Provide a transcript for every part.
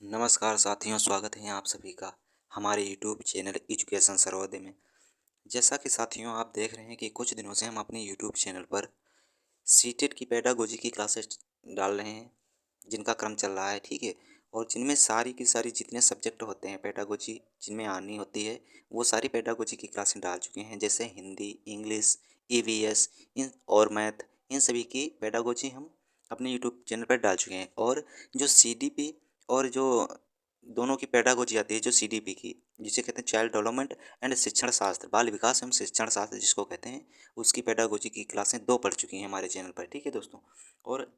नमस्कार साथियों, स्वागत है आप सभी का हमारे यूट्यूब चैनल एजुकेशन सर्वोदय में। जैसा कि साथियों आप देख रहे हैं कि कुछ दिनों से हम अपने यूट्यूब चैनल पर सीटेट की पेडागोजी की क्लासेस डाल रहे हैं, जिनका क्रम चल रहा है, ठीक है। और जिनमें सारी की सारी जितने सब्जेक्ट होते हैं पेडागोजी जिनमें आनी होती है, वो सारी पेडागोजी की क्लासें डाल चुके हैं। जैसे हिंदी, इंग्लिश, ईवीएस इन और मैथ, इन सभी की पेडागोजी हम अपने यूट्यूब चैनल पर डाल चुके हैं। और जो सीडीपी और जो दोनों की पेडागोजी आती है, जो सीडीपी की, जिसे कहते हैं चाइल्ड डेवलपमेंट एंड शिक्षण शास्त्र, बाल विकास एवं शिक्षण शास्त्र जिसको कहते हैं, उसकी पेडागोजी की क्लासें 2 पढ़ चुकी हैं हमारे चैनल पर, ठीक है दोस्तों। और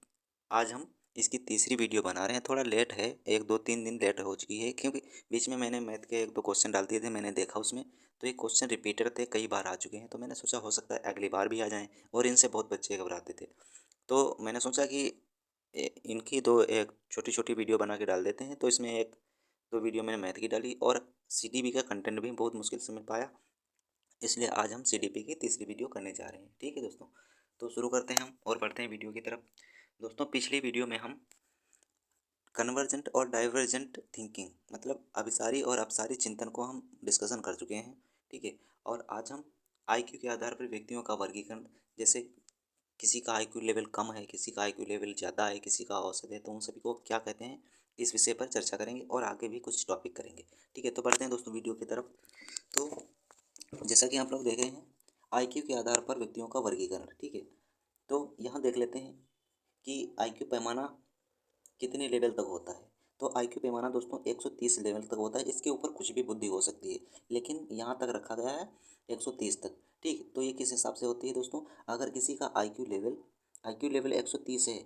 आज हम इसकी तीसरी वीडियो बना रहे हैं। थोड़ा लेट है, 1, 2, 3 दिन लेट हो चुकी है, क्योंकि बीच में मैंने मैथ के 1, 2 क्वेश्चन डाल दिए थे, मैंने देखा उसमें, तो ये क्वेश्चन रिपीटेड थे, कई बार आ चुके हैं, तो मैंने सोचा हो सकता है अगली बार भी आ जाएँ, और इनसे बहुत बच्चे घबराते थे। तो मैंने सोचा कि इनकी दो एक छोटी-छोटी वीडियो बना के डाल देते हैं। तो इसमें 1-2 वीडियो मैंने मैथ की डाली, और सीडीपी का कंटेंट भी बहुत मुश्किल से मिल पाया, इसलिए आज हम सीडीपी की तीसरी वीडियो करने जा रहे हैं, ठीक है दोस्तों। तो शुरू करते हैं हम और बढ़ते हैं वीडियो की तरफ। दोस्तों, पिछली वीडियो में हम कन्वर्जेंट और डाइवर्जेंट थिंकिंग, मतलब अभिसारी और अपसारी चिंतन को हम डिस्कशन कर चुके हैं, ठीक है। और आज हम आईक्यू के आधार पर व्यक्तियों का वर्गीकरण, जैसे किसी का आईक्यू लेवल कम है, किसी का आईक्यू लेवल ज़्यादा है, किसी का औसत है, तो उन सभी को क्या कहते हैं, इस विषय पर चर्चा करेंगे और आगे भी कुछ टॉपिक करेंगे, ठीक है। तो बढ़ते हैं दोस्तों वीडियो की तरफ। तो जैसा कि आप लोग देख रहे हैं, आईक्यू के आधार पर व्यक्तियों का वर्गीकरण, ठीक है। तो यहाँ देख लेते हैं कि आईक्यू पैमाना कितने लेवल तक होता है। तो आईक्यू पैमाना दोस्तों 130 लेवल तक होता है, इसके ऊपर कुछ भी बुद्धि हो सकती है, लेकिन यहाँ तक रखा गया है 130 तक, ठीक है। तो ये किस हिसाब से होती है दोस्तों, अगर किसी का आईक्यू लेवल 130 है,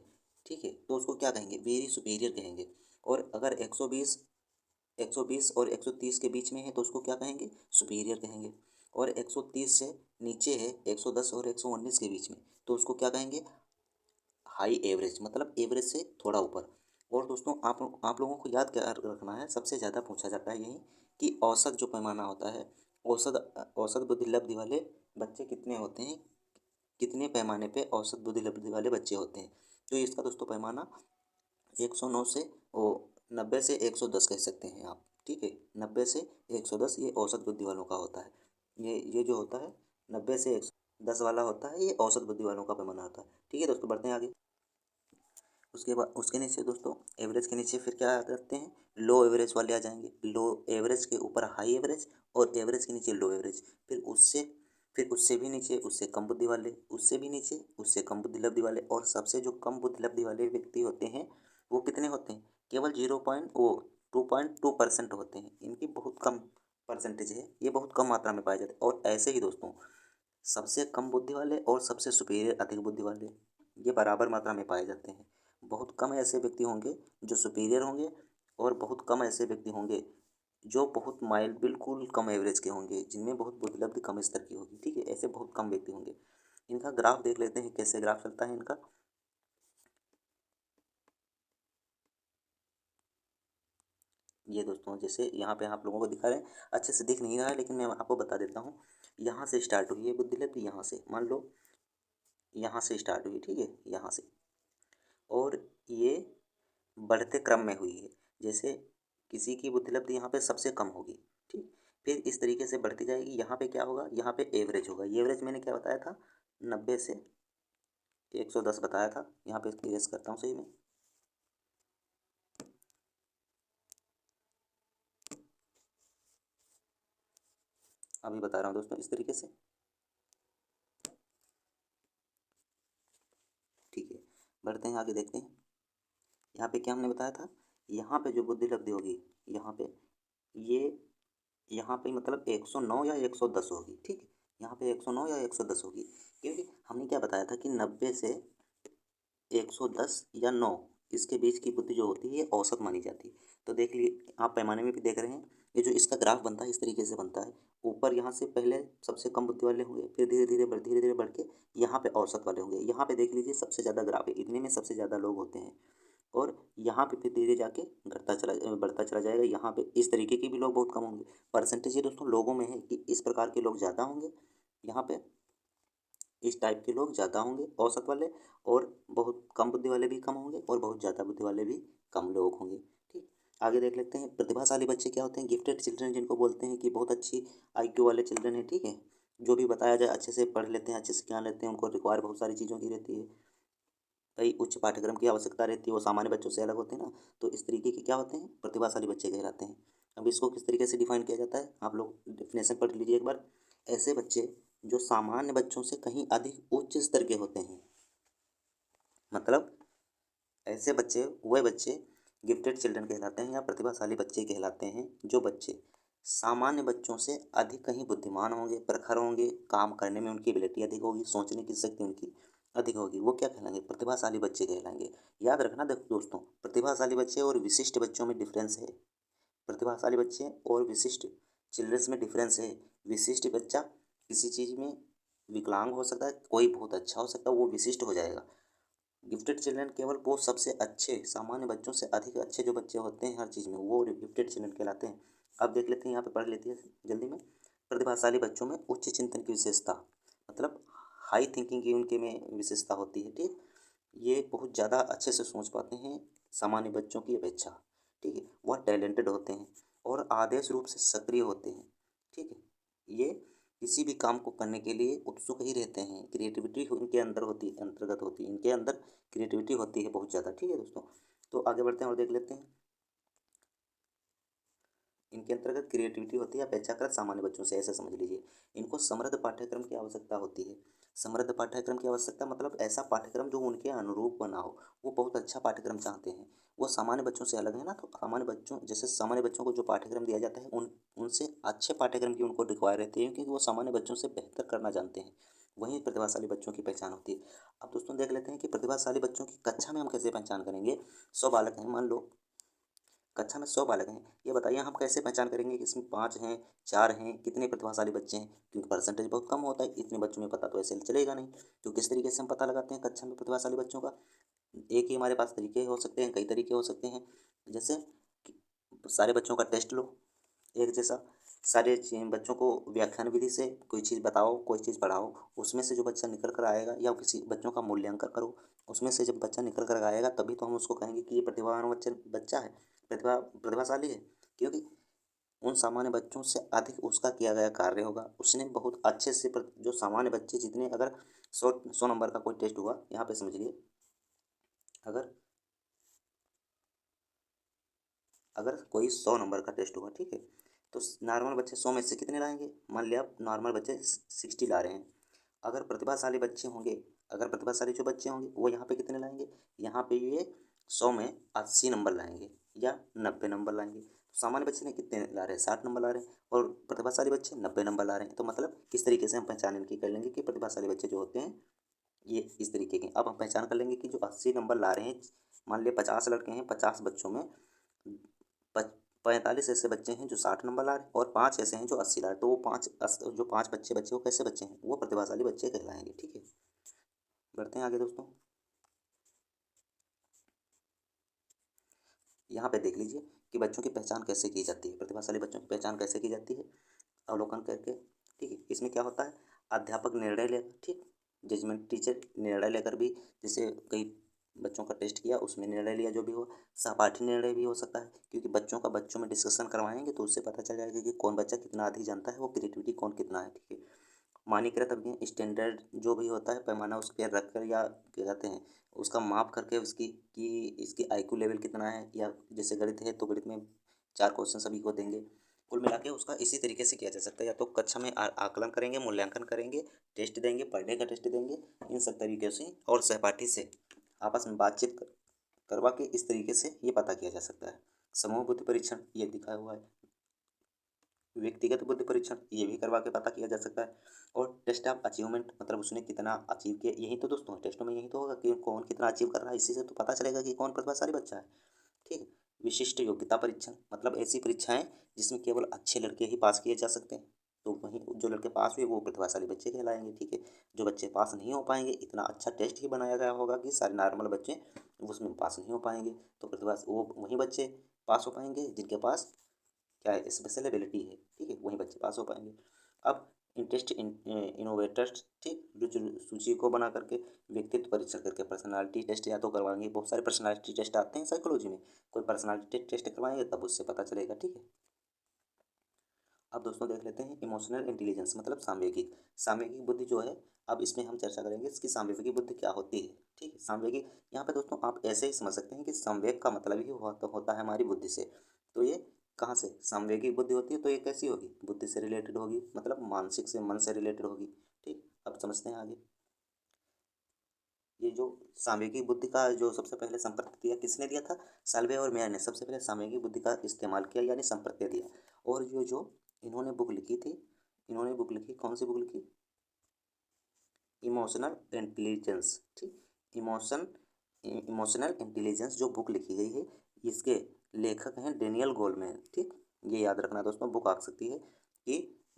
ठीक है, तो उसको क्या कहेंगे, वेरी सुपीरियर कहेंगे। और अगर 120 और 130 के बीच में है तो उसको क्या कहेंगे, सुपीरियर कहेंगे। और 130 से नीचे है, 110 और 119 के बीच में, तो उसको क्या कहेंगे, हाई एवरेज, मतलब एवरेज से थोड़ा ऊपर। और दोस्तों आप लोगों को याद क्या रखना है, सबसे ज़्यादा पूछा जाता है यही कि औसत जो पैमाना होता है, औसत बुद्धि लब्धि वाले बच्चे कितने होते हैं, कितने पैमाने पे औसत बुद्धि लब्धि वाले बच्चे होते हैं। तो इसका दोस्तों पैमाना 109 से वो 90 से 110 कह सकते हैं आप, ठीक है। 90 से 110 ये औसत बुद्धि वालों का होता है। ये जो होता है 90 से 110 वाला होता है, ये औसत बुद्धि वालों का पैमाना होता है, ठीक है दोस्तों। बढ़ते हैं आगे। उसके बाद उसके नीचे दोस्तों, एवरेज के नीचे फिर क्या करते हैं, लो एवरेज वाले आ जाएंगे। लो एवरेज के ऊपर हाई एवरेज, और एवरेज के नीचे लो एवरेज। फिर उससे भी नीचे, उससे कम बुद्धि वाले, उससे भी नीचे, उससे कम बुद्धि लब्धि वाले। और सबसे जो कम बुद्धि लब्धि वाले व्यक्ति होते हैं, वो कितने होते हैं, केवल 2.2% होते हैं। इनकी बहुत कम परसेंटेज है, ये बहुत कम मात्रा में पाए जाते हैं। और ऐसे ही दोस्तों, सबसे कम बुद्धि वाले और सबसे सुपीरियर अधिक बुद्धि वाले, ये बराबर मात्रा में पाए जाते हैं। बहुत कम ऐसे व्यक्ति होंगे जो सुपीरियर होंगे, और बहुत कम ऐसे व्यक्ति होंगे जो बहुत माइल्ड, बिल्कुल कम एवरेज के होंगे, जिनमें बहुत बुद्धिलब्धि कम स्तर की होगी, ठीक है। ऐसे बहुत कम व्यक्ति होंगे। इनका ग्राफ देख लेते हैं, कैसे ग्राफ चलता है इनका। ये दोस्तों, जैसे यहाँ पे आप लोगों को दिखा रहे हैं, अच्छे से दिख नहीं रहा है, लेकिन मैं आपको बता देता हूँ। यहाँ से स्टार्ट हुई है बुद्धिलब्धि, यहाँ से मान लो, यहाँ से स्टार्ट हुई, ठीक है, यहाँ से। और ये बढ़ते क्रम में हुई है। जैसे किसी की बुद्धिलब्धि यहाँ पे सबसे कम होगी, ठीक। फिर इस तरीके से बढ़ती जाएगी। यहाँ पे क्या होगा, यहाँ पे एवरेज होगा। ये एवरेज मैंने क्या बताया था, 90 से 110 बताया था। यहाँ पे इरेज करता हूँ सही में। अभी बता रहा हूँ दोस्तों इस तरीके से, ठीक है। बढ़ते हैं आगे, देखते हैं। यहाँ पे क्या हमने बताया था, यहाँ पे जो बुद्धिलब्धि होगी, यहाँ पे ये, यहाँ पे मतलब 109 या 110 होगी, ठीक है। यहाँ पे 109 या 110 होगी, क्योंकि हमने क्या बताया था कि 90 से 110 या 9, इसके बीच की बुद्धि जो होती है ये औसत मानी जाती है। तो देख लिए आप पैमाने में भी देख रहे हैं, ये जो इसका ग्राफ बनता है इस तरीके से बनता है। ऊपर यहाँ से पहले सबसे कम बुद्धि वाले होंगे, फिर धीरे धीरे बढ़ के यहाँ पे औसत वाले होंगे। यहाँ पे देख लीजिए सबसे ज़्यादा ग्राफ है, इतने में सबसे ज़्यादा लोग होते हैं। और यहाँ पे फिर धीरे जाके बढ़ता चला जाएगा। यहाँ पे इस तरीके के भी लोग बहुत कम होंगे। परसेंटेज ये दोस्तों लोगों में है कि इस प्रकार के लोग ज़्यादा होंगे, यहाँ पे इस टाइप के लोग ज़्यादा होंगे, औसत वाले। और बहुत कम बुद्धि वाले भी कम होंगे, और बहुत ज़्यादा बुद्धि वाले भी कम लोग होंगे, ठीक। आगे देख लेते हैं प्रतिभाशाली बच्चे क्या होते हैं। गिफ्टेड चिल्ड्रन जिनको बोलते हैं कि बहुत अच्छी आईक्यू वाले चिल्ड्रन हैं, ठीक है, जो भी बताया जाए अच्छे से पढ़ लेते हैं, अच्छे से ज्ञान लेते हैं, उनको रिक्वायर बहुत सारी चीज़ों की रहती है, कई उच्च पाठ्यक्रम की आवश्यकता रहती है, वो सामान्य बच्चों से अलग होते हैं ना, तो इस तरीके के क्या होते हैं, प्रतिभाशाली बच्चे कहलाते हैं। अब इसको किस तरीके से डिफाइन किया जाता है, आप लोग डेफिनेशन पढ़ लीजिए एक बार। ऐसे बच्चे जो सामान्य बच्चों से कहीं अधिक उच्च स्तर के होते हैं, मतलब ऐसे बच्चे वह बच्चे गिफ्टेड चिल्ड्रन कहलाते हैं या प्रतिभाशाली बच्चे कहलाते हैं, जो बच्चे सामान्य बच्चों से अधिक कहीं बुद्धिमान होंगे, प्रखर होंगे, काम करने में उनकी एबिलिटी अधिक होगी, सोचने की शक्ति उनकी अधिक होगी, वो क्या कहलाएंगे, प्रतिभाशाली बच्चे कहलाएंगे। याद रखना देखो दोस्तों, प्रतिभाशाली बच्चे और विशिष्ट बच्चों में डिफरेंस है। प्रतिभाशाली बच्चे और विशिष्ट चिल्ड्रंस में डिफरेंस है। विशिष्ट बच्चा किसी चीज़ में विकलांग हो सकता है, कोई बहुत अच्छा हो सकता है, वो विशिष्ट हो जाएगा। गिफ्टेड चिल्ड्रन केवल वो सबसे अच्छे सामान्य बच्चों से अधिक अच्छे जो बच्चे होते हैं हर चीज़ में, वो गिफ्टेड चिल्ड्रन कहलाते हैं। अब देख लेते हैं, यहाँ पे पढ़ लेते हैं जल्दी में। प्रतिभाशाली बच्चों में उच्च चिंतन की विशेषता, मतलब हाई थिंकिंग की उनके में विशेषता होती है, ठीक। ये बहुत ज़्यादा अच्छे से सोच पाते हैं सामान्य बच्चों की अपेक्षा, ठीक है। वह टैलेंटेड होते हैं और आदर्श रूप से सक्रिय होते हैं, ठीक है। ये किसी भी काम को करने के लिए उत्सुक ही रहते हैं, क्रिएटिविटी इनके अंदर होती है, अंतर्गत होती है, इनके अंदर क्रिएटिविटी होती है बहुत ज़्यादा, ठीक है दोस्तों। तो आगे बढ़ते हैं और देख लेते हैं, इनके अंतर्गत क्रिएटिविटी होती है अपेक्षाकृत सामान्य बच्चों से, ऐसे समझ लीजिए। इनको समृद्ध पाठ्यक्रम की आवश्यकता होती है। समृद्ध पाठ्यक्रम की आवश्यकता मतलब ऐसा पाठ्यक्रम जो उनके अनुरूप बना हो, वो बहुत अच्छा पाठ्यक्रम चाहते हैं। वो सामान्य बच्चों से अलग है ना, तो सामान्य बच्चों जैसे सामान्य बच्चों को जो पाठ्यक्रम दिया जाता है उनसे अच्छे पाठ्यक्रम की उनको रिक्वायर रहती है, क्योंकि वो सामान्य बच्चों से बेहतर करना जानते हैं। वहीं प्रतिभाशाली बच्चों की पहचान होती है। अब दोस्तों देख लेते हैं कि प्रतिभाशाली बच्चों की कक्षा में हम कैसे पहचान करेंगे। 100 बालक हैं मान लो, कक्षा में 100 बालक हैं, ये बताइए हम कैसे पहचान करेंगे कि इसमें 5 हैं, 4 हैं, कितने प्रतिभाशाली बच्चे हैं, क्योंकि परसेंटेज बहुत कम होता है, इतने बच्चों में पता तो ऐसे चलेगा नहीं। तो किस तरीके से हम पता लगाते हैं कक्षा में प्रतिभाशाली बच्चों का, एक ही हमारे पास तरीके हो सकते हैं, कई तरीके हो सकते हैं। जैसे कि सारे बच्चों का टेस्ट लो एक जैसा, सारे बच्चों को व्याख्यान विधि से कोई चीज़ बताओ, कोई चीज़ पढ़ाओ, उसमें से जो बच्चा निकल कर आएगा, या किसी बच्चों का मूल्यांकन करो, उसमें से जब बच्चा निकल कर आएगा तभी तो हम उसको कहेंगे कि ये प्रतिभावान बच्चा बच्चा है, प्रतिभाशाली है, क्योंकि उन सामान्य बच्चों से अधिक उसका किया गया कार्य होगा, उसने बहुत अच्छे से जो सामान्य बच्चे जितने, अगर 100 नंबर का कोई टेस्ट हुआ, यहाँ पे समझिए, अगर अगर कोई 100 नंबर का टेस्ट हुआ, ठीक है, तो नॉर्मल बच्चे 100 में से कितने लाएंगे, मान लिया आप नॉर्मल बच्चे 60 ला रहे हैं। अगर प्रतिभाशाली बच्चे होंगे, अगर प्रतिभाशाली जो बच्चे होंगे वो यहाँ पे कितने लाएंगे, यहाँ पे ये 100 में 80 नंबर लाएंगे या 90 नंबर लाएंगे। तो सामान्य बच्चे ने कितने ला रहे हैं, 60 नंबर ला रहे हैं, और प्रतिभाशाली बच्चे 90 नंबर ला रहे हैं। तो मतलब किस तरीके से हम पहचान इनकी कर लेंगे कि प्रतिभाशाली बच्चे जो होते हैं ये इस तरीके के। अब हम पहचान कर लेंगे कि जो 80 नंबर ला रहे हैं, मान लिया 50 लड़के हैं, 50 बच्चों में 45 ऐसे बच्चे हैं जो 60 नंबर ला रहे हैं, और 5 ऐसे हैं जो 80 ला रहे हैं। तो वो जो 5 बच्चे बच्चे वो कैसे बच्चे हैं, वो प्रतिभाशाली बच्चे कहलाएंगे, ठीक है। बढ़ते हैं आगे दोस्तों, यहाँ पे देख लीजिए कि बच्चों की पहचान कैसे की जाती है, प्रतिभाशाली बच्चों की पहचान कैसे की जाती है, अवलोकन करके, ठीक है। इसमें क्या होता है, अध्यापक निर्णय लेकर, ठीक, जजमेंट टीचर निर्णय लेकर भी, जैसे कई बच्चों का टेस्ट किया उसमें निर्णय लिया, जो भी हो, सहपाठी निर्णय भी हो सकता है, क्योंकि बच्चों का बच्चों में डिस्कशन करवाएंगे तो उससे पता चल जाएगा कि कौन बच्चा कितना अधिक जानता है, वो क्रिएटिविटी कौन कितना है, ठीक है। मानकीकृत अभिज्ञान स्टैंडर्ड जो भी होता है पैमाना, उस पर रख कर, या क्या कहते हैं, उसका माप करके उसकी कि इसकी आईक्यू लेवल कितना है, या जैसे गणित है तो गणित में 4 क्वेश्चन सभी को देंगे। कुल मिला के उसका इसी तरीके से किया जा सकता है, या तो कक्षा में आकलन करेंगे, मूल्यांकन करेंगे, टेस्ट देंगे, पढ़ने का टेस्ट देंगे, इन सब तरीके से, और सहपाठी से आपस में बातचीत करवा के इस तरीके से ये पता किया जा सकता है। समूह बुद्धि परीक्षण ये दिखाया हुआ है, व्यक्तिगत बुद्धि परीक्षण ये भी करवा के पता किया जा सकता है, और टेस्ट ऑफ अचीवमेंट मतलब उसने कितना अचीव किया, यही तो दोस्तों टेस्ट में यही तो होगा कि कौन कितना अचीव कर रहा है, इसी से तो पता चलेगा कि कौन प्रतिभाशाली बच्चा है, ठीक है। विशिष्ट योग्यता परीक्षण मतलब ऐसी परीक्षाएं जिसमें केवल अच्छे लड़के ही पास किए जा सकते हैं, तो वहीं जो लड़के पास हुए वो प्रतिभाशाली बच्चे कहलाएंगे, ठीक है। जो बच्चे पास नहीं हो पाएंगे, इतना अच्छा टेस्ट ही बनाया गया होगा कि सारे नॉर्मल बच्चे उसमें पास नहीं हो पाएंगे, तो प्रतिभा वो वहीं बच्चे पास हो पाएंगे जिनके पास क्या है, स्पेशल एबिलिटी है, ठीक है, वहीं बच्चे पास हो पाएंगे। अब इंटरेस्ट इनोवेटर्स, ठीक, सूची को बना करके व्यक्तित्व परीक्षण करके पर्सनालिटी टेस्ट या तो करवाएंगे। बहुत सारे पर्सनालिटी टेस्ट आते हैं साइकोलॉजी में, कोई पर्सनालिटी टेस्ट करवाएंगे तब उससे पता चलेगा, ठीक है। अब दोस्तों देख लेते हैं इमोशनल इंटेलिजेंस मतलब सांवेगिक। सांवेगिक बुद्धि जो है, अब इसमें हम चर्चा करेंगे इसकी सांवेगिक बुद्धि क्या होती है, ठीक है। सांवेगिक यहाँ पे दोस्तों आप ऐसे ही समझ सकते हैं कि संवेग का मतलब ही होता है हमारी बुद्धि से। तो ये कहाँ से सांवेगिक बुद्धि होती है, तो ये कैसी होगी, बुद्धि से रिलेटेड होगी, मतलब मानसिक से, मन से रिलेटेड होगी, ठीक। अब समझते हैं आगे। ये जो सांवेगिक बुद्धि का जो सबसे पहले संपर्क दिया किसने दिया था, साल्वे और मेयर ने सबसे पहले सांवेगिक बुद्धि का इस्तेमाल किया, यानी संपर्क दिया। और जो इन्होंने बुक लिखी थी, इन्होंने बुक लिखी, कौन सी बुक लिखी, इमोशनल इंटेलिजेंस, ठीक। इमोशनल इंटेलिजेंस जो बुक लिखी गई है, इसके लेखक हैं डेनियल गोलमैन, ठीक। ये याद रखना दोस्तों, बुक आ सकती है कि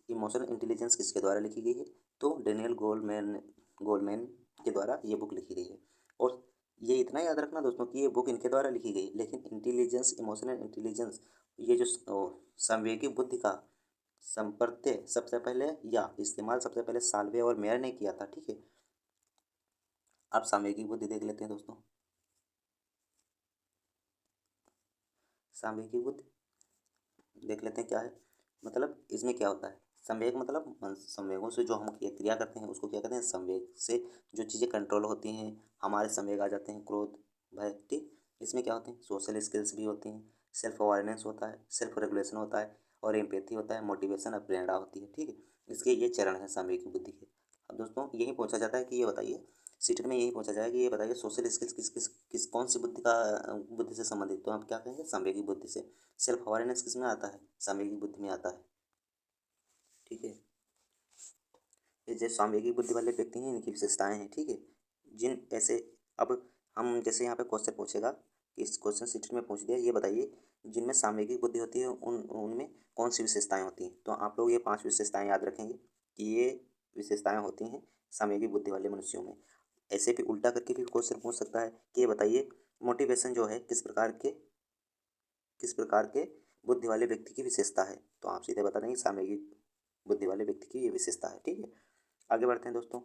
इमोशनल इंटेलिजेंस किसके द्वारा लिखी गई है, तो डेनियल गोलमैन के द्वारा ये बुक लिखी गई है। और ये इतना याद रखना दोस्तों कि ये बुक इनके द्वारा लिखी गई, लेकिन इंटेलिजेंस, इमोशनल इंटेलिजेंस, ये जो संवेगी बुद्धि का संपर्क सबसे पहले या इस्तेमाल सबसे पहले साल्वे और मेयर ने किया था, ठीक है। अब सामयिक बुद्धि देख लेते हैं दोस्तों। सामयिक बुद्धि देख लेते हैं क्या है, मतलब इसमें क्या होता है। संवेग मतलब संवेगों से जो हम क्रिया करते हैं उसको क्या कहते हैं, संवेग से जो चीज़ें कंट्रोल होती हैं, हमारे संवेग आ जाते हैं, क्रोध, भय, ठीक। इसमें क्या होते हैं, सोशल स्किल्स भी होती हैं, सेल्फ अवेयरनेस होता है, सेल्फ रेगुलेशन होता है, और एम्पैथी होता है, मोटिवेशन और प्रेरणा होती है, ठीक है। इसके ये चरण है सामयिक बुद्धि के। अब दोस्तों यही पूछा जाता है कि ये बताइए, सीटेट में यही पूछा जाएगा कि ये बताइए सोशल स्किल्स किस कौन सी बुद्धि से संबंधित, तो आप क्या कहेंगे, संवेगी बुद्धि से। सेल्फ अवेयरनेस किस में आता है, संवेगी बुद्धि में आता है, ठीक है। ये जो सांवेगी बुद्धि वाले व्यक्ति हैं इनकी विशेषताएं हैं, ठीक है। जिन ऐसे, अब हम जैसे यहाँ पे क्वेश्चन पूछेगा कि इस क्वेश्चन सीट में पूछ दिया, ये बताइए जिनमें सांवेगिक बुद्धि होती है उनमें कौन सी विशेषताएं होती हैं, तो आप लोग ये 5 विशेषताएं याद रखेंगे कि ये विशेषताएं होती हैं सांवेगिक बुद्धि वाले मनुष्यों में। ऐसे भी उल्टा करके भी क्वेश्चन पूछ सकता है कि ये बताइए मोटिवेशन जो है किस प्रकार के बुद्धि वाले व्यक्ति की विशेषता है, तो आप सीधे बता देंगे सांवेगिक बुद्धि वाले व्यक्ति की ये विशेषता है, ठीक है। आगे बढ़ते हैं दोस्तों।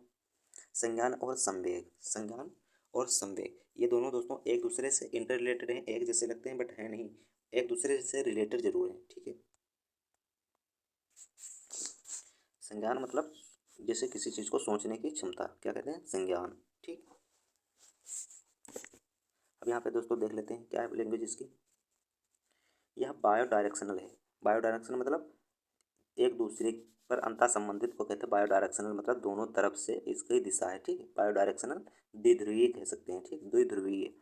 संज्ञान और संवेग, संज्ञान और संवेग ये दोनों दोस्तों एक दूसरे से इंटर रिलेटेड हैं, एक जैसे लगते हैं बट है नहीं, एक दूसरे से रिलेटेड जरूर हैं, ठीक है। संज्ञान मतलब जैसे किसी चीज़ को सोचने की क्षमता, क्या कहते हैं, संज्ञान, ठीक। अब यहाँ पे दोस्तों देख लेते हैं क्या है लैंग्वेज इसकी। यह बायो डायरेक्शनल है। बायो डायरेक्शनल मतलब एक दूसरे पर अंतः संबंधित को कहते हैं बायो डायरेक्शनल, मतलब दोनों तरफ से इसकी दिशा है, ठीक है। बायो डायरेक्शनल द्विध्रुवीय कह सकते हैं, ठीक, द्विध्रुवीय।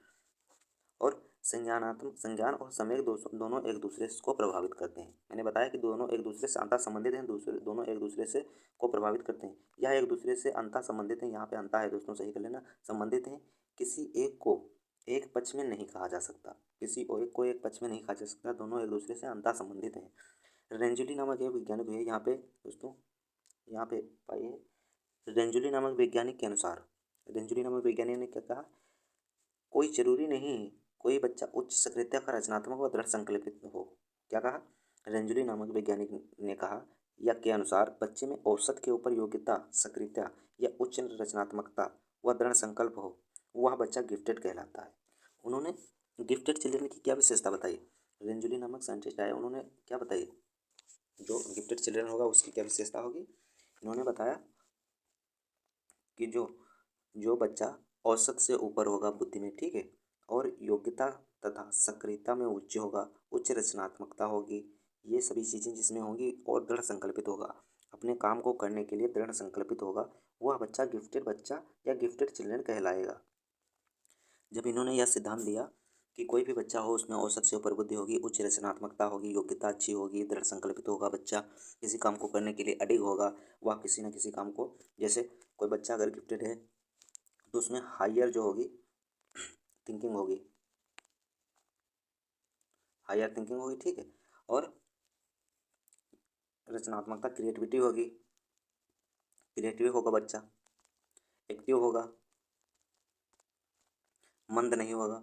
और संज्ञानात्मक, संज्ञान और संवेग दोनों एक दूसरे को प्रभावित करते हैं। मैंने बताया कि दोनों एक दूसरे से अंतः संबंधित हैं, दोनों एक दूसरे से को प्रभावित करते हैं। यह एक दूसरे से अंतः संबंधित हैं, यहाँ पे अंतः है दोस्तों, सही कर लेना, संबंधित हैं। किसी एक को एक पक्ष में नहीं कहा जा सकता, किसी और एक को एक पक्ष में नहीं कहा जा सकता, दोनों एक दूसरे से अंतः संबंधित हैं। रेंजुली नामक एक वैज्ञानिक है यहाँ पे दोस्तों, यहाँ पे पाइए, रेंजुली नामक वैज्ञानिक के अनुसार, रेंजुली नामक वैज्ञानिक ने क्या कहा, कोई जरूरी नहीं कोई बच्चा उच्च सक्रियता का रचनात्मक व दृढ़ संकल्पित हो। क्या कहा, रेंजुली नामक वैज्ञानिक ने कहा या के अनुसार बच्चे में औसत के ऊपर योग्यता, सक्रियता या उच्च रचनात्मकता व दृढ़ संकल्प हो, वह बच्चा गिफ्टेड कहलाता है। उन्होंने गिफ्टेड चिल्ड्रन की क्या विशेषता बताई, रेंजुली नामक साइंटिस्ट आए, उन्होंने क्या बताई, जो गिफ्टेड चिल्ड्रन होगा उसकी क्या विशेषता होगी। इन्होंने बताया कि जो जो बच्चा औसत से ऊपर होगा बुद्धि में, ठीक है, और योग्यता तथा सक्रियता में उच्च होगा, उच्च रचनात्मकता होगी, ये सभी चीज़ें जिसमें होंगी, और दृढ़ संकल्पित होगा, अपने काम को करने के लिए दृढ़ संकल्पित होगा, वह बच्चा गिफ्टेड बच्चा या गिफ्टेड चिल्ड्रन कहलाएगा। जब इन्होंने यह सिद्धांत दिया कि कोई भी बच्चा हो उसमें औसत से ऊपर बुद्धि होगी, उच्च रचनात्मकता होगी, योग्यता अच्छी होगी, दृढ़ संकल्पित होगा, बच्चा किसी काम को करने के लिए अडिग होगा, वह किसी न किसी काम को, जैसे कोई बच्चा अगर गिफ्टेड है तो उसमें हायर जो होगी थिंकिंग होगी, हायर थिंकिंग होगी, ठीक है, और रचनात्मकता, क्रिएटिविटी होगी, क्रिएटिव होगा बच्चा, एक्टिव होगा, मंद नहीं होगा,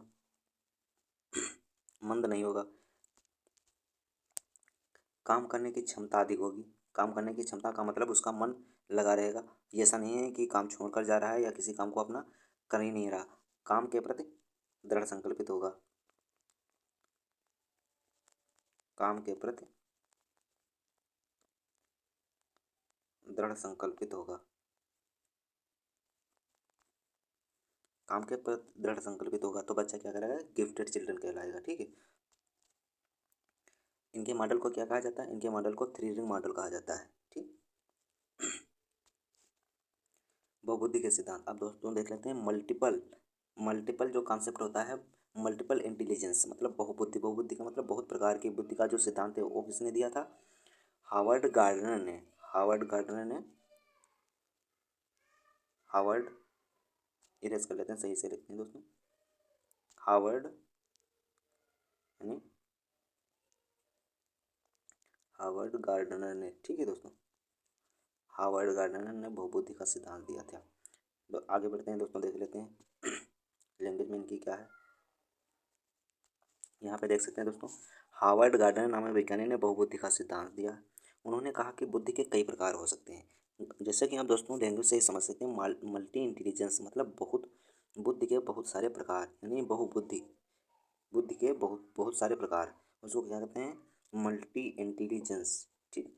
मंद नहीं होगा, काम करने की क्षमता अधिक होगी, काम करने की क्षमता का मतलब उसका मन लगा रहेगा। ये ऐसा नहीं है कि काम छोड़कर जा रहा है या किसी काम को अपना कर ही नहीं रहा। काम के प्रति दृढ़ संकल्पित होगा। काम के प्रति दृढ़ संकल्पित होगा। काम के प्रति दृढ़ संकल्पित होगा तो बच्चा क्या करेगा, गिफ्टेड चिल्ड्रन कहलाएगा। ठीक है। इनके मॉडल को क्या कहा जाता है, इनके मॉडल को थ्री रिंग मॉडल कहा जाता है। ठीक। बहुबुद्धि के सिद्धांत अब दोस्तों देख लेते हैं। मल्टीपल मल्टीपल जो कॉन्सेप्ट होता है, मल्टीपल इंटेलिजेंस मतलब बहुबुद्धि। बहुबुद्धि का मतलब बहुत प्रकार की बुद्धि का जो सिद्धांत है वो किसने दिया था, हावर्ड गार्डनर ने। हावर्ड गार्डनर ने, हावर्ड, इरेज कर लेते हैं, सही से लिखते हैं दोस्तों, हावर्ड यानी हावर्ड गार्डनर ने। ठीक है दोस्तों, हावर्ड गार्डनर ने बहुबुद्धि का सिद्धांत दिया था। तो आगे बढ़ते हैं दोस्तों, देख लेते हैं लैंग्वेज में इनकी क्या है। यहाँ पे देख सकते हैं दोस्तों, हावर्ड गार्डनर नामक वैज्ञानिक ने बहुबुद्धि का सिद्धांत दिया। उन्होंने कहा कि बुद्धि के कई प्रकार हो सकते हैं। जैसे कि आप दोस्तों लैंग्वेज से ही समझ सकते हैं, मल्टी इंटेलिजेंस मतलब बहुत, बुद्धि के बहुत सारे प्रकार, यानी बहुबुद्धि, बुद्धि के बहुत बहुत सारे प्रकार, उसको क्या कहते हैं, मल्टी इंटेलिजेंस। ठीक।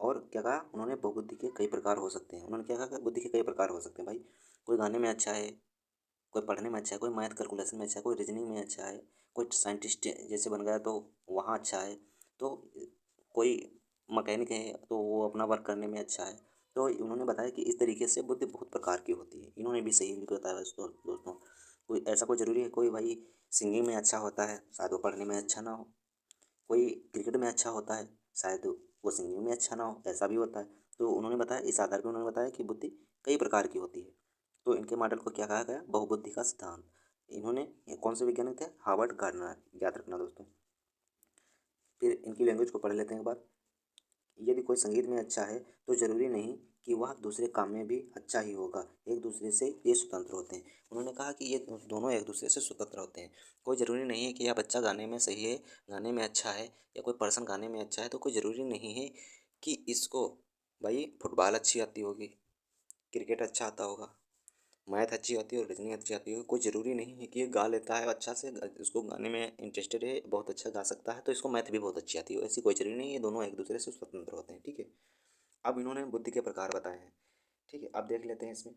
और क्या कहा उन्होंने, बहुबुद्धि के कई प्रकार हो सकते हैं। उन्होंने क्या कहा कि बुद्धि के कई प्रकार हो सकते हैं। भाई कोई गाने में अच्छा है, कोई पढ़ने में अच्छा है, कोई मैथ कैलकुलेशन में अच्छा है, कोई रीजनिंग में अच्छा है, कोई साइंटिस्ट जैसे बन गया तो वहाँ अच्छा है, तो कोई मैकेनिक है तो वो अपना वर्क करने में अच्छा है। तो उन्होंने बताया कि इस तरीके से बुद्धि बहुत प्रकार की होती है। इन्होंने भी सही बताया दोस्तों। कोई ऐसा कोई ज़रूरी है, कोई भाई सिंगिंग में अच्छा होता है, शायद वो पढ़ने में अच्छा ना हो। कोई क्रिकेट में अच्छा होता है, शायद वो सिंगिंग में अच्छा ना हो, ऐसा भी होता है। तो उन्होंने बताया, इस आधार पर उन्होंने बताया कि बुद्धि कई प्रकार की होती है। तो इनके मॉडल को क्या कहा गया, बहुबुद्धि का सिद्धांत। इन्होंने, कौन से वैज्ञानिक थे, हार्वर्ड गार्डनर, याद रखना दोस्तों। फिर इनकी लैंग्वेज को पढ़ लेते हैं एक बार। यदि कोई संगीत में अच्छा है तो ज़रूरी नहीं कि वह दूसरे काम में भी अच्छा ही होगा, एक दूसरे से ये स्वतंत्र होते हैं। उन्होंने कहा कि ये दोनों एक दूसरे से स्वतंत्र होते हैं। कोई ज़रूरी नहीं है कि यह बच्चा गाने में सही है, गाने में अच्छा है, या कोई पर्सन गाने में अच्छा है तो कोई ज़रूरी नहीं है कि इसको भाई फुटबॉल अच्छी आती होगी, क्रिकेट अच्छा आता होगा, मैथ अच्छी आती है और रीजनिंग अच्छी आती है। कोई ज़रूरी नहीं है कि ये गा लेता है अच्छा से, इसको गाने में इंटरेस्टेड है, बहुत अच्छा गा सकता है तो इसको मैथ भी बहुत अच्छी आती है। ऐसी कोई ज़रूरी नहीं है, ये दोनों एक दूसरे से स्वतंत्र होते हैं। ठीक है। अब इन्होंने बुद्धि के प्रकार बताए हैं। ठीक है, अब देख लेते हैं इसमें।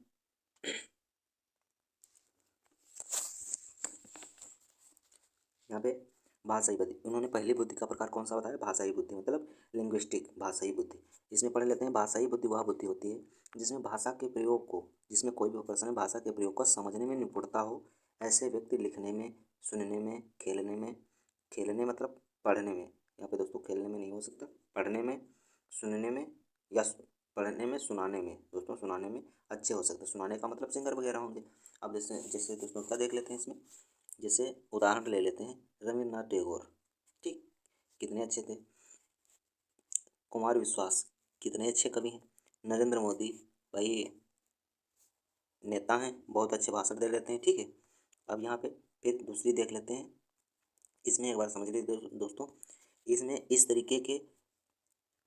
यहाँ पे भाषाई बुद्धि, उन्होंने पहली बुद्धि का प्रकार कौन सा बताया, भाषाई बुद्धि मतलब लिंग्विस्टिक, भाषाई बुद्धि। इसमें पढ़ लेते हैं, भाषाई बुद्धि वह बुद्धि होती है जिसमें भाषा के प्रयोग को, जिसमें कोई भी पर्सन भाषा के प्रयोग को समझने में निपुणता हो। ऐसे व्यक्ति लिखने में, सुनने में, खेलने में, खेलने मतलब पढ़ने में, यहाँ पे दोस्तों खेलने में नहीं हो सकता, पढ़ने में, सुनने में, या पढ़ने में, सुनाने में, दोस्तों सुनाने में अच्छे हो सकते हैं। सुनाने का मतलब सिंगर वगैरह होंगे। अब जैसे जैसे दोस्तों क्या देख लेते हैं इसमें, जैसे उदाहरण ले लेते हैं, रविन्द्रनाथ टैगोर, ठीक, कितने अच्छे थे। कुमार विश्वास, कितने अच्छे कवि हैं। नरेंद्र मोदी, भाई नेता हैं, बहुत अच्छे भाषण दे लेते हैं। ठीक है। अब यहाँ पे फिर दूसरी देख लेते हैं। इसमें एक बार समझ लीजिए दोस्तों, इसमें इस तरीके के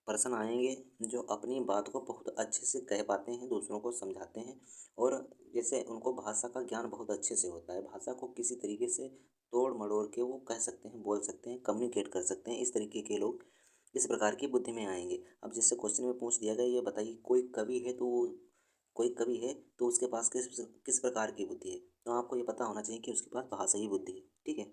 पर्सन आएंगे जो अपनी बात को बहुत अच्छे से कह पाते हैं, दूसरों को समझाते हैं, और जैसे उनको भाषा का ज्ञान बहुत अच्छे से होता है, भाषा को किसी तरीके से तोड़ मड़ोड़ के वो कह सकते हैं, बोल सकते हैं, कम्युनिकेट कर सकते हैं। इस तरीके के लोग इस प्रकार की बुद्धि में आएंगे। अब जैसे क्वेश्चन में पूछ दिया गया, ये बताइए कोई कवि है तो कोई कवि है तो उसके पास किस किस प्रकार की बुद्धि है, तो आपको ये पता होना चाहिए कि उसके पास भाषाई बुद्धि है। ठीक है।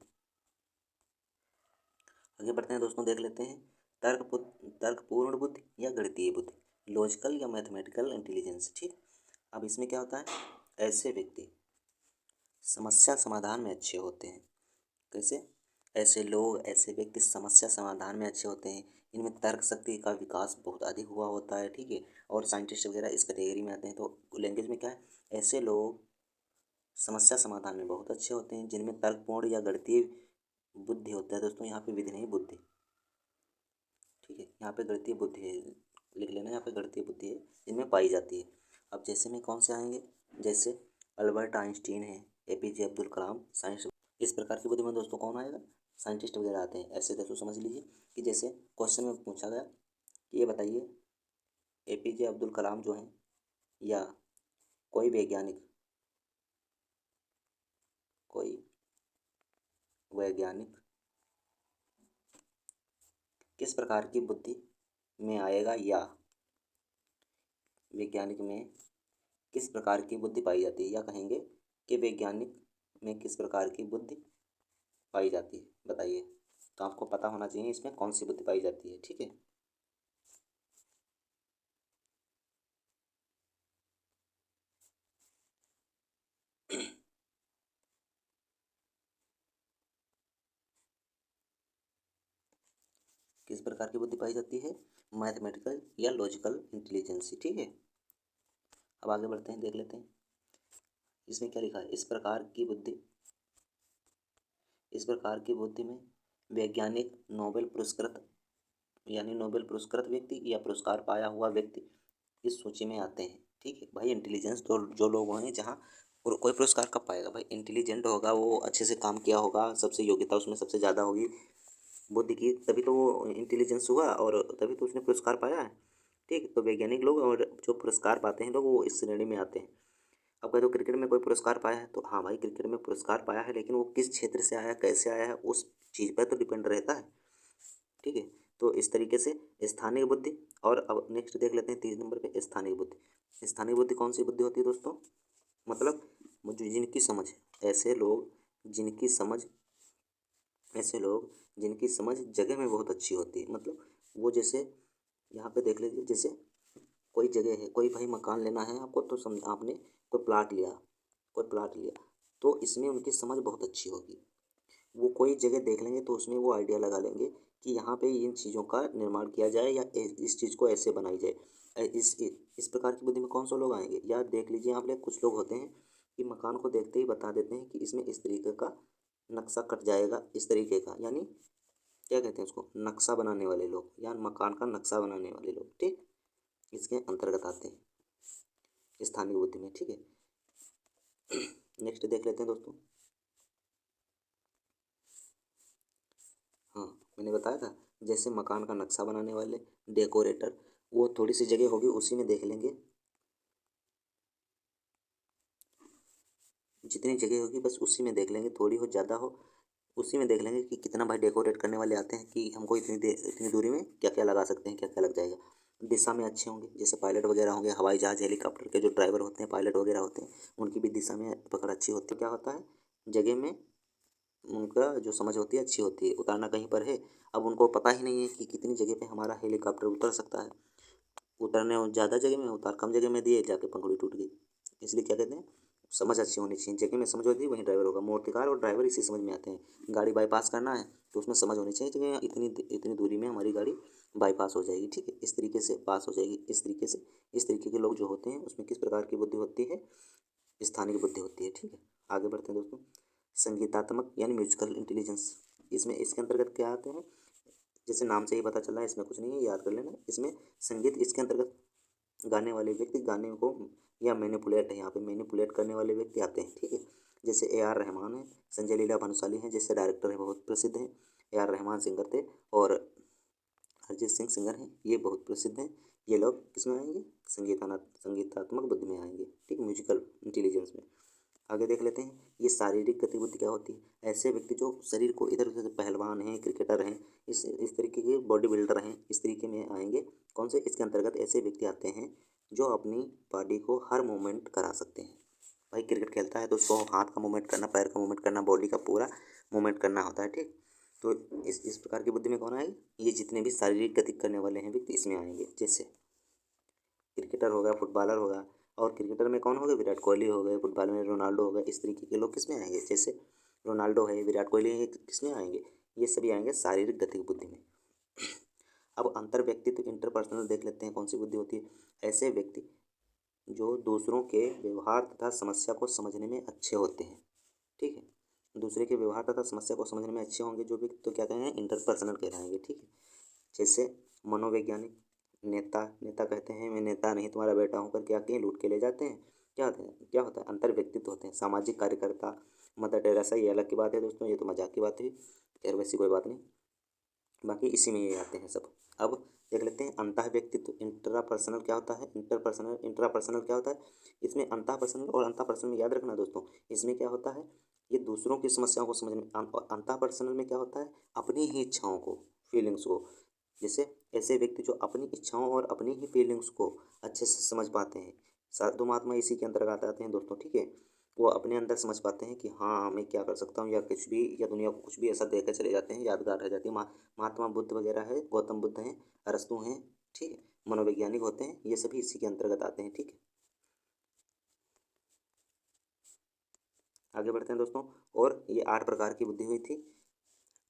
आगे बढ़ते हैं दोस्तों, देख लेते हैं तर्कपूर्ण बुद्धि या गणितीय बुद्धि, लॉजिकल या मैथमेटिकल इंटेलिजेंस। ठीक। अब इसमें क्या होता है, ऐसे व्यक्ति समस्या समाधान में अच्छे होते हैं। कैसे, ऐसे लोग, ऐसे व्यक्ति समस्या समाधान में अच्छे होते हैं। इनमें तर्क शक्ति का विकास बहुत अधिक हुआ होता है। ठीक है। और साइंटिस्ट वगैरह इस कैटेगरी में आते हैं। तो लैंग्वेज में क्या है, ऐसे लोग समस्या समाधान में बहुत अच्छे होते हैं जिनमें तर्कपूर्ण या गणितीय बुद्धि होता है। दोस्तों यहाँ पे विधि नहीं, बुद्धि। ठीक है, यहाँ पे गणितीय बुद्धि है, लिख लेना, यहाँ पे गणितीय बुद्धि है जिनमें पाई जाती है। अब जैसे में कौन से आएंगे, जैसे अल्बर्ट आइंस्टीन है, एपीजे अब्दुल कलाम, साइंस, इस प्रकार की बुद्धि में दोस्तों कौन आएगा, साइंटिस्ट वगैरह आते हैं। ऐसे दोस्तों समझ लीजिए कि जैसे क्वेश्चन में पूछा गया कि ये बताइए एपीजे अब्दुल कलाम जो हैं, या कोई वैज्ञानिक, कोई वैज्ञानिक किस प्रकार की बुद्धि में आएगा, या वैज्ञानिक में किस प्रकार की बुद्धि पाई जाती है, या कहेंगे कि वैज्ञानिक में किस प्रकार की बुद्धि पाई जाती है, बताइए। तो आपको पता होना चाहिए इसमें कौन सी बुद्धि पाई जाती है, ठीक है। किस प्रकार की बुद्धि पाई जाती है? मैथमेटिकल या लॉजिकल इंटेलिजेंसी, ठीक है। अब आगे बढ़ते हैं, देख लेते हैं इसमें क्या लिखा है। इस प्रकार की बुद्धि में वैज्ञानिक, नोबेल पुरस्कृत, यानी नोबेल पुरस्कृत व्यक्ति या पुरस्कार पाया हुआ व्यक्ति इस सूची में आते हैं, ठीक है भाई। इंटेलिजेंस तो जो लोग हैं, जहाँ और कोई पुरस्कार कब पाएगा भाई, इंटेलिजेंट होगा, वो अच्छे से काम किया होगा, सबसे योग्यता उसमें सबसे ज़्यादा होगी बुद्धि की, तभी तो वो इंटेलिजेंस हुआ और तभी तो उसने पुरस्कार पाया है, ठीक। तो वैज्ञानिक लोग और जो पुरस्कार पाते हैं लोग, वो इस श्रेणी में आते हैं। अब कह दो क्रिकेट में कोई पुरस्कार पाया है, तो हाँ भाई क्रिकेट में पुरस्कार पाया है, लेकिन वो किस क्षेत्र से आया, कैसे आया है, उस चीज़ पर तो डिपेंड रहता है, ठीक है। तो इस तरीके से स्थानिक बुद्धि। और अब नेक्स्ट देख लेते हैं 3 नंबर पे स्थानिक बुद्धि। स्थानिक बुद्धि कौन सी बुद्धि होती है दोस्तों? मतलब जिनकी समझ, ऐसे लोग जिनकी समझ ऐसे लोग जिनकी समझ जगह में बहुत अच्छी होती है। मतलब वो जैसे यहाँ पे देख लीजिए, जैसे कोई जगह है, कोई भाई मकान लेना है आपको, तो समझ आपने कोई प्लाट लिया, तो इसमें उनकी समझ बहुत अच्छी होगी। वो कोई जगह देख लेंगे तो उसमें वो आइडिया लगा लेंगे कि यहाँ पे इन चीज़ों का निर्माण किया जाए, या इस चीज़ को ऐसे बनाई जाए। इस प्रकार की बुद्धि में कौन सा लोग आएंगे, या देख लीजिए आप लोग, कुछ लोग होते हैं कि मकान को देखते ही बता देते हैं कि इसमें इस तरीके का नक्शा कट जाएगा, इस तरीके का, यानी क्या कहते हैं उसको, नक्शा बनाने वाले लोग, या मकान का नक्शा बनाने वाले लोग, ठीक, इसके अंतर्गत आते हैं स्थानीय बुद्धि में, ठीक है। नेक्स्ट देख लेते हैं दोस्तों। हाँ, मैंने बताया था, जैसे मकान का नक्शा बनाने वाले, डेकोरेटर, वो थोड़ी सी जगह होगी उसी में देख लेंगे, जितनी जगह होगी बस उसी में देख लेंगे, थोड़ी हो ज़्यादा हो उसी में देख लेंगे कि कितना भाई डेकोरेट करने वाले आते हैं, कि हमको इतनी दूरी में क्या क्या लगा सकते हैं, क्या क्या लग जाएगा। दिशा में अच्छे होंगे, जैसे पायलट वगैरह होंगे, हवाई जहाज़ हेलीकॉप्टर के जो ड्राइवर होते हैं, पायलट वगैरह होते हैं, उनकी भी दिशा में पकड़ अच्छी होती है। क्या होता है, जगह में उनका जो समझ होती है अच्छी होती है। उतारना कहीं पर है, अब उनको पता ही नहीं है कि कितनी जगह पे हमारा हेलीकॉप्टर उतर सकता है। उतरने ज़्यादा जगह में उतार, कम जगह में दिए, जाके पंखुड़ी टूट गई। इसलिए क्या कहते हैं, समझ अच्छी होनी चाहिए। जगह में समझ होती है वहीं ड्राइवर होगा। मूर्तिकार और ड्राइवर इसी समझ में आते हैं। गाड़ी बाईपास करना है तो उसमें समझ होनी चाहिए कि इतनी इतनी दूरी में हमारी गाड़ी बाईपास हो जाएगी, ठीक है, इस तरीके से पास हो जाएगी, इस तरीके से। इस तरीके के लोग जो होते हैं उसमें किस प्रकार की बुद्धि होती है, स्थानिक बुद्धि होती है, ठीक है। आगे बढ़ते हैं दोस्तों। संगीतात्मक यानी म्यूजिकल इंटेलिजेंस, इसमें इसके अंतर्गत क्या आते हैं, जैसे नाम से ही पता चल रहा है, इसमें कुछ नहीं है, याद कर लेना। इसमें संगीत, इसके अंतर्गत गाने वाले व्यक्ति, गाने को या मैनिपुलेट है, यहाँ पे मैनिपुलेट करने वाले व्यक्ति आते हैं, ठीक है। जैसे ए आर रहमान है, संजय लीला भंसाली हैं, जैसे डायरेक्टर है, बहुत प्रसिद्ध हैं। ए आर रहमान सिंगर थे और अरिजीत सिंह सिंगर हैं, ये बहुत प्रसिद्ध हैं। ये लोग किसमें आएंगे, संगीतात्मक बुद्धि में आएंगे, ठीक, म्यूजिकल इंटेलिजेंस में। आगे देख लेते हैं, ये शारीरिक गतिविधि क्या होती है। ऐसे व्यक्ति जो शरीर को इधर उधर, पहलवान हैं, क्रिकेटर हैं, इस तरीके के बॉडी बिल्डर हैं, इस तरीके में आएंगे। कौन से, इसके अंतर्गत ऐसे व्यक्ति आते हैं जो अपनी बॉडी को हर मूवमेंट करा सकते हैं। भाई क्रिकेट खेलता है तो उसको हाथ का मूवमेंट करना, पैर का मूवमेंट करना, बॉडी का पूरा मूवमेंट करना होता है, ठीक। तो इस प्रकार की बुद्धि में कौन आएगी, ये जितने भी शारीरिक गति करने वाले हैं व्यक्ति इसमें आएंगे। जैसे क्रिकेटर हो गया, फुटबॉलर हो गया, और क्रिकेटर में कौन हो गए, विराट कोहली हो गए, फुटबॉल में रोनाल्डो हो गए, इस तरीके के लोग किसमें आएंगे, जैसे रोनाल्डो है, विराट कोहली है, किसमें आएंगे, ये सभी आएंगे शारीरिक गति बुद्धि में। अब अंतर व्यक्तित्व इंटरपर्सनल देख लेते हैं, कौन सी बुद्धि होती है। ऐसे व्यक्ति जो दूसरों के व्यवहार तथा समस्या को समझने में अच्छे होते हैं, ठीक है। दूसरे के व्यवहार तथा समस्या को समझने में अच्छे होंगे जो भी, तो क्या कहेंगे, इंटरपर्सनल कहलाएंगे, ठीक है। जैसे मनोवैज्ञानिक, नेता कहते हैं मैं नेता नहीं तुम्हारा बेटा हूँ करके आके लूट के ले जाते हैं। क्या होता है, अंतर व्यक्तित्व होते हैं। सामाजिक कार्यकर्ता, मदर टेरेसा, ये अलग की बात है दोस्तों, ये तो मजाक की बात हुई, खैर वैसी कोई बात नहीं। बाकी इसी में ये आते हैं सब। अब देख लेते हैं अंतः व्यक्तित्व, इंट्रापर्सनल क्या होता है, इंट्रापर्सनल क्या होता है। इसमें अंतः पर्सनल और अंतः पर्सनल में याद रखना दोस्तों, इसमें क्या होता है, ये दूसरों की समस्याओं को समझने। अंतः पर्सनल में क्या होता है, अपनी ही इच्छाओं को, फीलिंग्स को, जैसे ऐसे व्यक्ति जो अपनी इच्छाओं और अपनी ही फीलिंग्स को अच्छे से समझ पाते हैं, साधु महात्मा इसी के अंतर्गत आते हैं दोस्तों, ठीक है। वो अपने अंदर समझ पाते हैं कि हाँ मैं क्या कर सकता हूँ, या कुछ भी, या दुनिया को कुछ भी ऐसा देकर चले जाते हैं, यादगार रह जाती है। महात्मा बुद्ध वगैरह है, गौतम बुद्ध हैं, अरस्तु हैं, ठीक है, मनोवैज्ञानिक होते हैं, ये सभी इसी के अंतर्गत आते हैं, ठीक है। आगे बढ़ते हैं दोस्तों। और ये 8 प्रकार की बुद्धि हुई थी।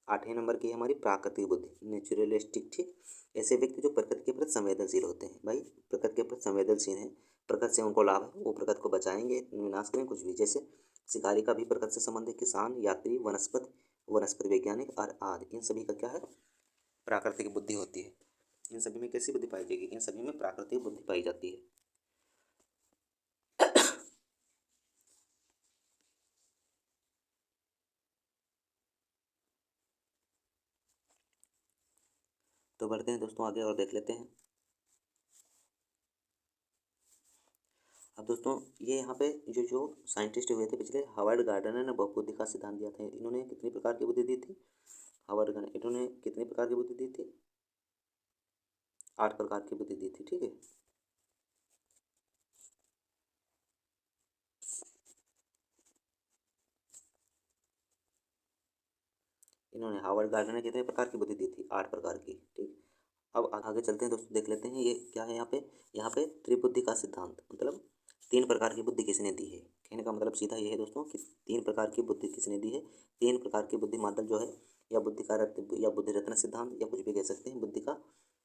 8वें नंबर की है हमारी प्राकृतिक बुद्धि, नेचुरलिस्टिक, ठीक। ऐसे व्यक्ति जो प्रकृति के प्रति संवेदनशील होते हैं, भाई प्रकृति के प्रति संवेदनशील हैं, प्रकृति से उनको लाभ है, वो प्रकृति को बचाएंगे, विनाश करें कुछ भी। जैसे शिकारी का भी प्रकृति से संबंध है, किसान, यात्री, वनस्पति वैज्ञानिक और आदि, इन सभी का क्या है, प्राकृतिक बुद्धि होती है। इन सभी में कैसी बुद्धि पाई जाएगी, इन सभी में प्राकृतिक बुद्धि पाई जाती है। तो बढ़ते हैं दोस्तों आगे और देख लेते हैं। अब दोस्तों ये यहाँ पे जो जो साइंटिस्ट हुए थे पिछले, हावर्ड गार्डनर ने बहुबुद्धि का सिद्धांत दिया था। इन्होंने कितनी प्रकार की बुद्धि दी थी, हावर्ड गार्डनर, इन्होंने कितनी प्रकार की बुद्धि दी थी, 8 प्रकार की बुद्धि दी थी, ठीक है। इन्होंने, हावर्ड गार्डनर ने कितने प्रकार की बुद्धि दी थी, 8 प्रकार की, ठीक। अब आगे चलते हैं दोस्तों, देख लेते हैं ये क्या है। यहाँ पे त्रिबुद्धि का सिद्धांत, मतलब 3 प्रकार की बुद्धि किसने दी है। कहने का मतलब सीधा ये है दोस्तों कि 3 प्रकार की बुद्धि किसने दी है। 3 प्रकार की बुद्धि मॉडल जो है, या बुद्धि का रत्न, या बुद्धि रत्न सिद्धांत, या कुछ भी कह सकते हैं, बुद्धि का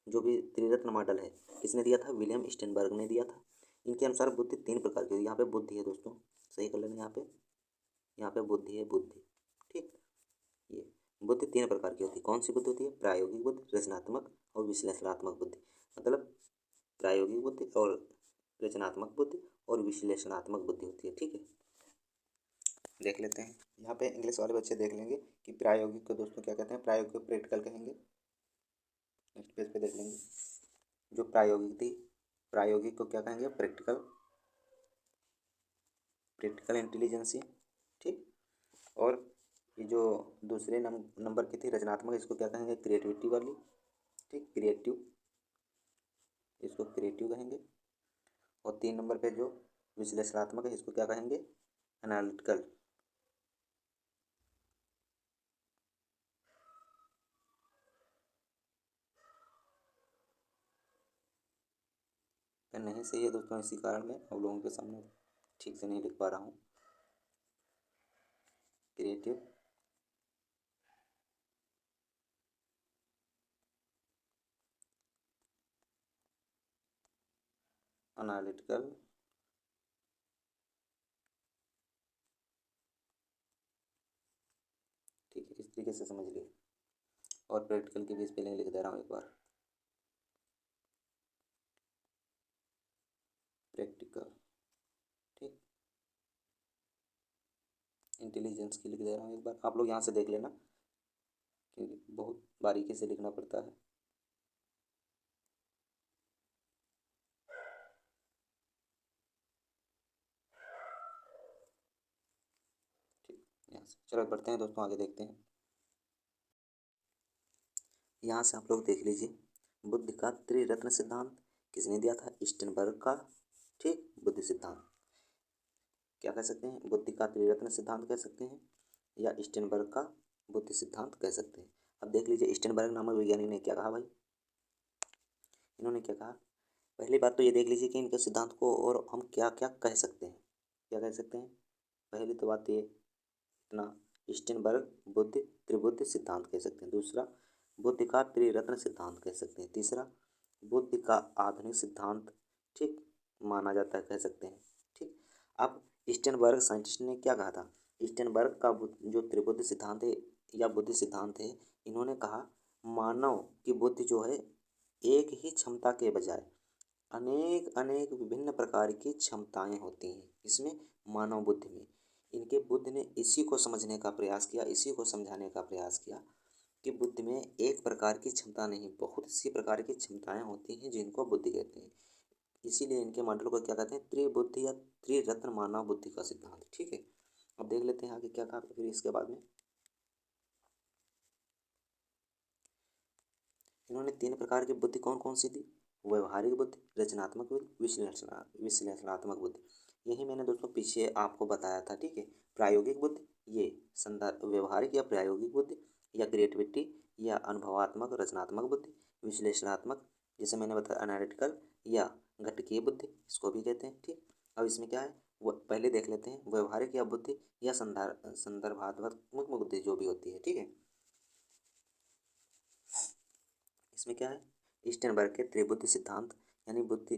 जो भी त्रिरत्न मॉडल है, किसने दिया था, विलियम स्टेनबर्ग ने दिया था। इनके अनुसार बुद्धि 3 प्रकार की होती है। यहाँ पे बुद्धि है दोस्तों, सही कर लेना, यहाँ पे बुद्धि है, बुद्धि, ठीक। ये बुद्धि 3 प्रकार की होती है। कौन सी बुद्धि होती है, प्रायोगिक बुद्धि, रचनात्मक और विश्लेषणात्मक बुद्धि। मतलब प्रायोगिक बुद्धि और रचनात्मक बुद्धि और विश्लेषणात्मक बुद्धि होती है, ठीक है। देख लेते हैं, यहाँ पे इंग्लिश वाले बच्चे देख लेंगे कि प्रायोगिक को दोस्तों क्या कहते हैं, प्रायोगिक को प्रैक्टिकल कहेंगे। नेक्स्ट पेज पे देख लेंगे, जो प्रायोगिक थी, प्रायोगिक को क्या कहेंगे, प्रैक्टिकल, प्रैक्टिकल इंटेलिजेंसी, ठीक। और ये जो दूसरे नंबर की थी रचनात्मक, इसको क्या कहेंगे, क्रिएटिविटी वाली, ठीक, क्रिएटिव, इसको क्रिएटिव कहेंगे। और 3 नंबर पे जो विश्लेषणात्मक है, इसको क्या कहेंगे, एनालिटिकल। पेन नहीं सही है दोस्तों, इसी कारण मैं आप लोगों के सामने ठीक से नहीं लिख पा रहा हूँ। क्रिएटिव, एनालिटिकल, ठीक है, इस तरीके से समझ लिए। और प्रैक्टिकल के भी स्पेलिंग लिख दे रहा हूँ एक बार, प्रैक्टिकल, ठीक। इंटेलिजेंस की लिख दे रहा हूँ एक बार, आप लोग यहाँ से देख लेना, क्योंकि बहुत बारीकी से लिखना पड़ता है। ठीक, यहाँ से चलो बढ़ते हैं दोस्तों, आगे देखते हैं। यहाँ से आप लोग देख लीजिए, बुद्धि का त्रिरत्न सिद्धांत किसने दिया था, स्टेनबर्ग का, ठीक। बुद्धि सिद्धांत क्या कह सकते हैं, बुद्धि का त्रिरत्न सिद्धांत कह सकते हैं, या स्टेनबर्ग का बुद्धि सिद्धांत कह सकते हैं। अब देख लीजिए स्टेनबर्ग नामक वैज्ञानिक ने क्या कहा भाई, इन्होंने क्या कहा। पहली बात तो ये देख लीजिए कि इनके सिद्धांत को और हम क्या क्या कह सकते हैं, क्या कह सकते हैं। पहली तो बात ये, इतना, स्टेनबर्ग बुद्धि त्रिबुद्धि सिद्धांत कह सकते हैं। दूसरा, बुद्धि का त्रिरत्न सिद्धांत कह सकते हैं। तीसरा, बुद्धि का आधुनिक सिद्धांत, ठीक, माना जाता है, कह सकते हैं, ठीक। अब स्टेनबर्ग साइंटिस्ट ने क्या कहा था, स्टेनबर्ग का जो त्रिबुद्धि सिद्धांत है या बुद्धि सिद्धांत है, इन्होंने कहा मानव की बुद्धि जो है, एक ही क्षमता के बजाय अनेक अनेक विभिन्न प्रकार की क्षमताएं होती हैं इसमें, मानव बुद्धि में। इनके बुद्ध ने इसी को समझने का प्रयास किया, इसी को समझाने का प्रयास किया कि बुद्धि में एक प्रकार की क्षमता नहीं, बहुत सी प्रकार की क्षमताएं होती हैं जिनको बुद्धि कहते हैं। इसीलिए इनके मॉडल को क्या कहते हैं, त्रिबुद्धि या त्रिरत्न मानव बुद्धि का सिद्धांत। ठीक है, अब देख लेते हैं आगे क्या कहा फिर इसके बाद में। इन्होंने 3 प्रकार की बुद्धि कौन कौन सी दी, व्यवहारिक बुद्धि, रचनात्मक बुद्धि, विश्लेषणात्मक बुद्धि। यही मैंने दोस्तों पीछे आपको बताया था। ठीक है, प्रायोगिक बुद्धि, ये संदर्भ व्यवहारिक या प्रायोगिक बुद्धि, या क्रिएटिविटी या अनुभवात्मक रचनात्मक बुद्धि, विश्लेषणात्मक जैसे मैंने बताया एनालिटिकल या घटकीय बुद्धि इसको भी कहते हैं। ठीक, अब इसमें क्या है वो पहले देख लेते हैं, व्यवहारिक या बुद्धि या संदर्भात्मक बुद्धि जो भी होती है। ठीक है, इसमें क्या है, स्टेनबर्ग के त्रिबुद्धि सिद्धांत यानी बुद्धि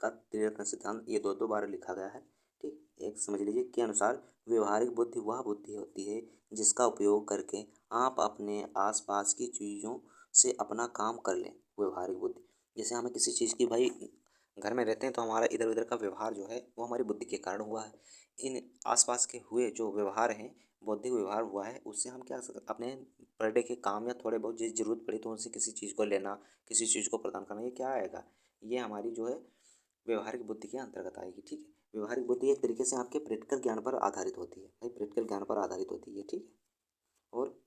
का त्रिरत्न सिद्धांत, ये दो बार लिखा गया है। ठीक, एक समझ लीजिए के अनुसार व्यवहारिक बुद्धि वह बुद्धि होती है जिसका उपयोग करके आप अपने आसपास की चीज़ों से अपना काम कर लें। व्यवहारिक बुद्धि जैसे हमें किसी चीज़ की भाई घर में रहते हैं तो हमारा इधर उधर का व्यवहार जो है वो हमारी बुद्धि के कारण हुआ है। इन आसपास के हुए जो व्यवहार हैं, बौद्धिक व्यवहार हुआ है, उससे हम क्या अपने पर डे के काम या थोड़े बहुत जिस ज़रूरत पड़ी तो उनसे किसी चीज़ को लेना, किसी चीज़ को प्रदान करना, ये क्या आएगा, ये हमारी जो है व्यवहारिक बुद्धि के अंतर्गत आएगी। ठीक है, व्यवहारिक बुद्धि एक तरीके से आपके प्रैक्टिकल ज्ञान पर आधारित होती है, भाई प्रैक्टिकल ज्ञान पर आधारित होती है। ठीक है, और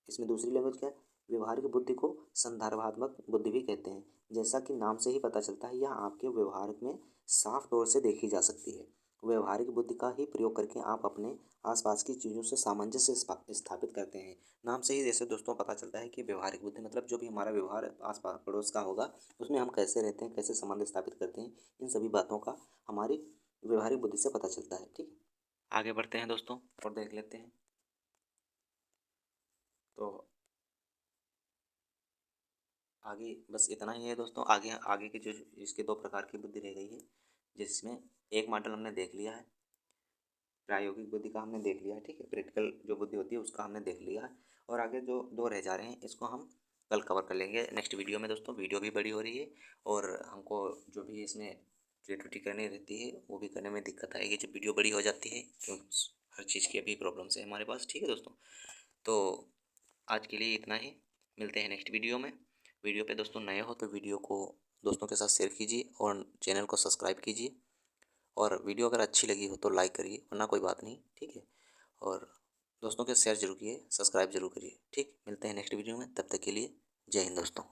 इसमें दूसरी लैंग्वेज क्या है, व्यवहारिक बुद्धि को संदर्भात्मक बुद्धि भी कहते हैं। जैसा कि नाम से ही पता चलता है, यह आपके व्यवहार में साफ तौर से देखी जा सकती है। व्यवहारिक बुद्धि का ही प्रयोग करके आप अपने आसपास की चीज़ों से सामंजस्य स्थापित करते हैं। नाम से ही जैसे दोस्तों पता चलता है कि व्यवहारिक बुद्धि मतलब जो भी हमारा व्यवहार आस पड़ोस का होगा उसमें हम कैसे रहते हैं, कैसे संबंध स्थापित करते हैं, इन सभी बातों का हमारी व्यवहारिक बुद्धि से पता चलता है। ठीक है, आगे बढ़ते हैं दोस्तों और देख लेते हैं। तो आगे बस इतना ही है दोस्तों। आगे आगे की जो इसके 2 प्रकार की बुद्धि रह गई है, जिसमें एक मॉडल हमने देख लिया है, प्रायोगिक बुद्धि का हमने देख लिया है। ठीक है, प्रैक्टिकल जो बुद्धि होती है उसका हमने देख लिया है, और आगे जो 2 रह जा रहे हैं इसको हम कल कवर कर लेंगे नेक्स्ट वीडियो में। दोस्तों वीडियो भी बड़ी हो रही है और हमको जो भी इसमें क्रिएटिविटी करनी रहती है वो भी करने में दिक्कत आएगी जब वीडियो बड़ी हो जाती है, क्योंकि हर चीज़ की अभी प्रॉब्लम्स है हमारे पास। ठीक है दोस्तों, तो आज के लिए इतना ही, मिलते हैं नेक्स्ट वीडियो में। वीडियो पे दोस्तों नए हो तो वीडियो को दोस्तों के साथ शेयर कीजिए और चैनल को सब्सक्राइब कीजिए, और वीडियो अगर अच्छी लगी हो तो लाइक करिए, वरना कोई बात नहीं। ठीक है, और दोस्तों के शेयर जरूर कीजिए, सब्सक्राइब जरूर करिए। ठीक, मिलते हैं नेक्स्ट वीडियो में, तब तक के लिए जय हिंद दोस्तों।